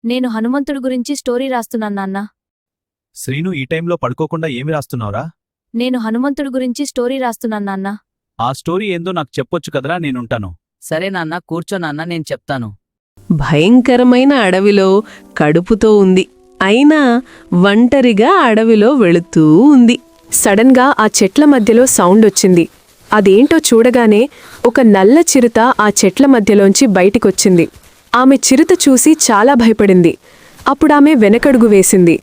నేను హనుమంతుడి గురించి స్టోరీ రాస్తున్నాను నాన్న. శ్రీను, ఈ టైంలో పడుకోకుండా ఏమి రాస్తున్నావురా? నేను హనుమంతుడి గురించి స్టోరీ రాస్తున్నాను నాన్న. ఆ స్టోరీ ఏందో నాకు చెప్పొచ్చు కదరా, నేనుంటాను. సరే నాన్న, కూర్చో నాన్న, నేను చెప్తాను. భయంకరమైన అడవిలో కడుపుతో ఉంది. అయినా ఒంటరిగా అడవిలో వెళుతూ ఉంది. సడన్గా ఆ చెట్ల మధ్యలో సౌండ్ వచ్చింది. అదేంటో చూడగానే ఒక నల్ల చిరుత ఆ చెట్ల మధ్యలోంచి బయటికొచ్చింది. ఆమె చిరుత చూసి చాలా భయపడింది. అప్పుడామె వెనకడుగు వేసింది.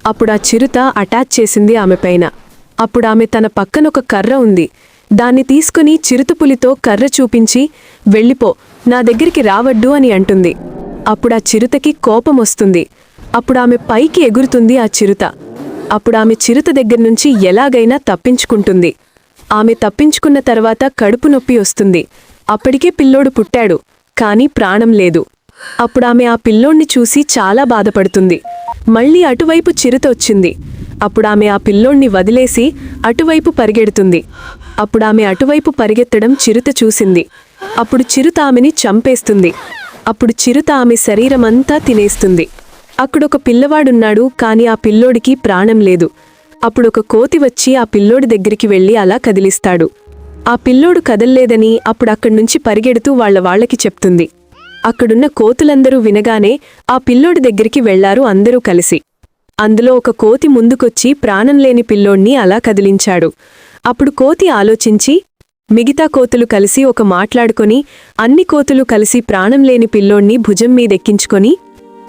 అప్పుడా చిరుత అటాచ్ చేసింది ఆమెపైన. అప్పుడామె తన పక్కనొక కర్ర ఉంది. దాన్ని తీసుకుని చిరుతపులితో కర్ర చూపించి, వెళ్ళిపో, నా దగ్గరికి రావడ్డు అని అంటుంది. అప్పుడా చిరుతకి కోపమొస్తుంది. అప్పుడామె పైకి ఎగురుతుంది ఆ చిరుత. అప్పుడామె చిరుత దగ్గర్నుంచి ఎలాగైనా తప్పించుకుంటుంది. ఆమె తప్పించుకున్న తర్వాత కడుపు నొప్పి వస్తుంది. అప్పటికే పిల్లోడు పుట్టాడు, కాని ప్రాణం లేదు. అప్పుడామె ఆ పిల్లోణ్ణి చూసి చాలా బాధపడుతుంది. మళ్ళీ అటువైపు చిరుత వచ్చింది. అప్పుడామె ఆ పిల్లోణ్ణి వదిలేసి అటువైపు పరిగెడుతుంది. అప్పుడామె అటువైపు పరిగెత్తడం చిరుత చూసింది. అప్పుడు చిరుత ఆమెని చంపేస్తుంది. అప్పుడు చిరుత ఆమె శరీరమంతా తినేస్తుంది. అక్కడొక పిల్లవాడున్నాడు, కాని ఆ పిల్లోడికి ప్రాణం లేదు. అప్పుడొక కోతి వచ్చి ఆ పిల్లోడి దగ్గరికి వెళ్ళి అలా కదిలిస్తాడు. ఆ పిల్లోడు కదల్లేదని అప్పుడక్కడ్నుంచి పరిగెడుతూ వాళ్ళకి చెప్తుంది. అక్కడున్న కోతులందరూ వినగానే ఆ పిల్లోడి దగ్గరికి వెళ్లారు అందరూ కలిసి. అందులో ఒక కోతి ముందుకొచ్చి ప్రాణంలేని పిల్లోణ్ణి అలా కదిలించాడు. అప్పుడు కోతి ఆలోచించి, మిగతా కోతులు కలిసి ఒక మాట్లాడుకొని అన్ని కోతులు కలిసి ప్రాణంలేని పిల్లోణ్ణి భుజం మీదెక్కించుకొని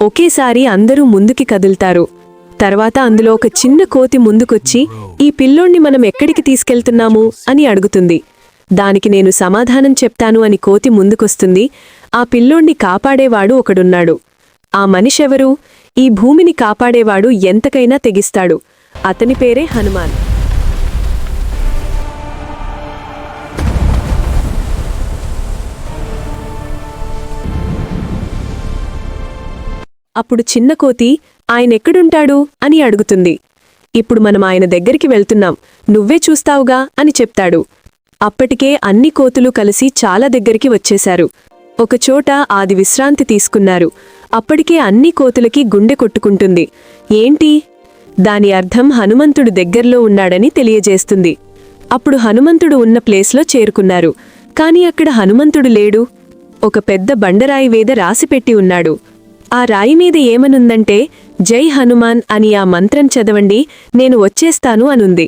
ఒకేసారి అందరూ ముందుకి కదులుతారు. తర్వాత అందులో ఒక చిన్న కోతి ముందుకొచ్చి, ఈ పిల్లోణ్ణి మనం ఎక్కడికి తీసుకెళ్తున్నాము అని అడుగుతుంది. దానికి నేను సమాధానం చెప్తాను అని కోతి ముందుకొస్తుంది. ఆ పిల్లోణ్ణి కాపాడేవాడు ఒకడున్నాడు. ఆ మనిషెవరు? ఈ భూమిని కాపాడేవాడు ఎంతకైనా తెగిస్తాడు. అతని పేరే హనుమాన్. అప్పుడు చిన్న కోతి, ఆయనెక్కడుంటాడు అని అడుగుతుంది. ఇప్పుడు మనం ఆయన దగ్గరికి వెళ్తున్నాం, నువ్వే చూస్తావుగా అని చెప్తాడు. అప్పటికే అన్ని కోతులు కలిసి చాలా దగ్గరికి వచ్చేశారు. ఒకచోట ఆది విశ్రాంతి తీసుకున్నారు. అప్పటికే అన్ని కోతులకి గుండె కొట్టుకుంటుంది. ఏంటి? దాని అర్థం హనుమంతుడు దగ్గర్లో ఉన్నాడని తెలియజేస్తుంది. అప్పుడు హనుమంతుడు ఉన్న ప్లేస్లో చేరుకున్నారు. కాని అక్కడ హనుమంతుడు లేడు. ఒక పెద్ద బండరాయి మీద రాసిపెట్టి ఉన్నాడు. ఆ రాయి మీద ఏమనుందంటే, జై హనుమాన్ అని ఆ మంత్రం చదవండి, నేను వచ్చేస్తాను అనుంది.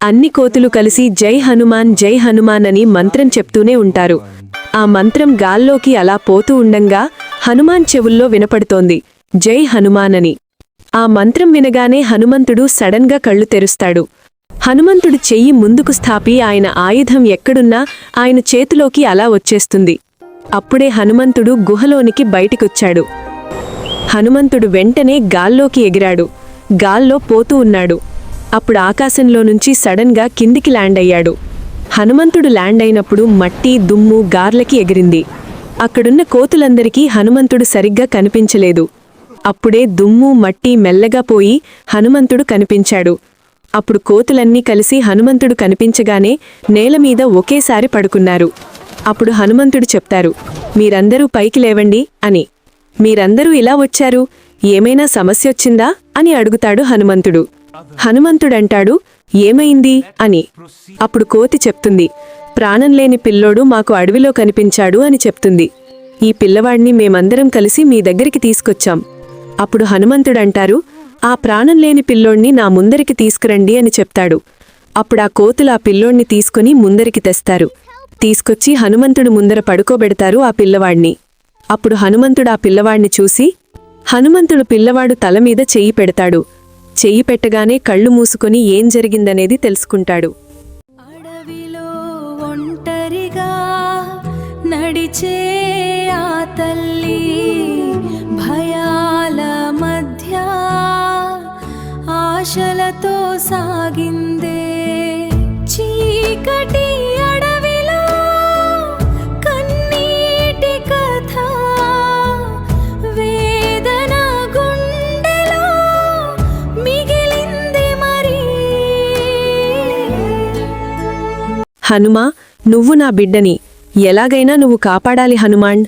అన్ని కోతులు కలిసి జై హనుమాన్ అని మంత్రం చెప్తూనే ఉంటారు. ఆ మంత్రం గాల్లోకి అలా పోతూ ఉండంగా హనుమాన్ చెవుల్లో వినపడుతోంది, జై హనుమాన్ అని. ఆ మంత్రం వినగానే హనుమంతుడు సడన్గా కళ్ళు తెరుస్తాడు. హనుమంతుడు చెయ్యి ముందుకు స్థాపి ఆయన ఆయుధం ఎక్కడున్నా ఆయన చేతిలోకి అలా వచ్చేస్తుంది. అప్పుడే హనుమంతుడు గుహలోనికి బయటికొచ్చాడు. హనుమంతుడు వెంటనే గాల్లోకి ఎగిరాడు. గాల్లో పోతూ ఉన్నాడు. అప్పుడు ఆకాశంలో నుంచి సడన్గా కిందికి ల్యాండ్ అయ్యాడు. హనుమంతుడు ల్యాండ్ అయినప్పుడు మట్టి, దుమ్ము గార్లకి ఎగిరింది. అక్కడున్న కోతులందరికీ హనుమంతుడు సరిగ్గా కనిపించలేదు. అప్పుడే దుమ్ము, మట్టి మెల్లగా పోయి హనుమంతుడు కనిపించాడు. అప్పుడు కోతులన్నీ కలిసి హనుమంతుడు కనిపించగానే నేలమీద ఒకేసారి పడుకున్నారు. అప్పుడు హనుమంతుడు చెప్తారు, మీరందరూ పైకి లేవండి అని. మీరందరూ ఇలా వచ్చారు, ఏమైనా సమస్యొచ్చిందా అని అడుగుతాడు హనుమంతుడు. హనుమంతుడంటాడు, ఏమైంది అని. అప్పుడు కోతి చెప్తుంది, ప్రాణంలేని పిల్లోడు మాకు అడవిలో కనిపించాడు అని చెప్తుంది. ఈ పిల్లవాడిని మేమందరం కలిసి మీ దగ్గరికి తీసుకొచ్చాం. అప్పుడు హనుమంతుడంటారు, ఆ ప్రాణంలేని పిల్లోణ్ణి నా ముందరికి తీసుకురండి అని చెప్తాడు. అప్పుడా కోతులు ఆ పిల్లోణ్ణి తీసుకుని ముందరికి తెస్తారు. తీసుకొచ్చి హనుమంతుడు ముందర పడుకోబెడతారు ఆ పిల్లవాణ్ణి. అప్పుడు హనుమంతుడు ఆ పిల్లవాణ్ణి చూసి, హనుమంతుడు పిల్లవాడు తలమీద చెయ్యి పెడతాడు. చెయ్యి పెట్టగానే కళ్ళు మూసుకొని ఏం జరిగిందనేది తెలుసుకుంటాడు. అడవిలో ఒంటరిగా నడిచే ఆ తల్లి భయాల మధ్య ఆశలతో సాగిందే. చీకటి అడవిలో కన్నీటి కథ, వేదన గుండెలో మిగిలింది మరి. హనుమా, నువ్వు నా బిడ్డని ఎలాగైనా నువ్వు కాపాడాలి హనుమాన్.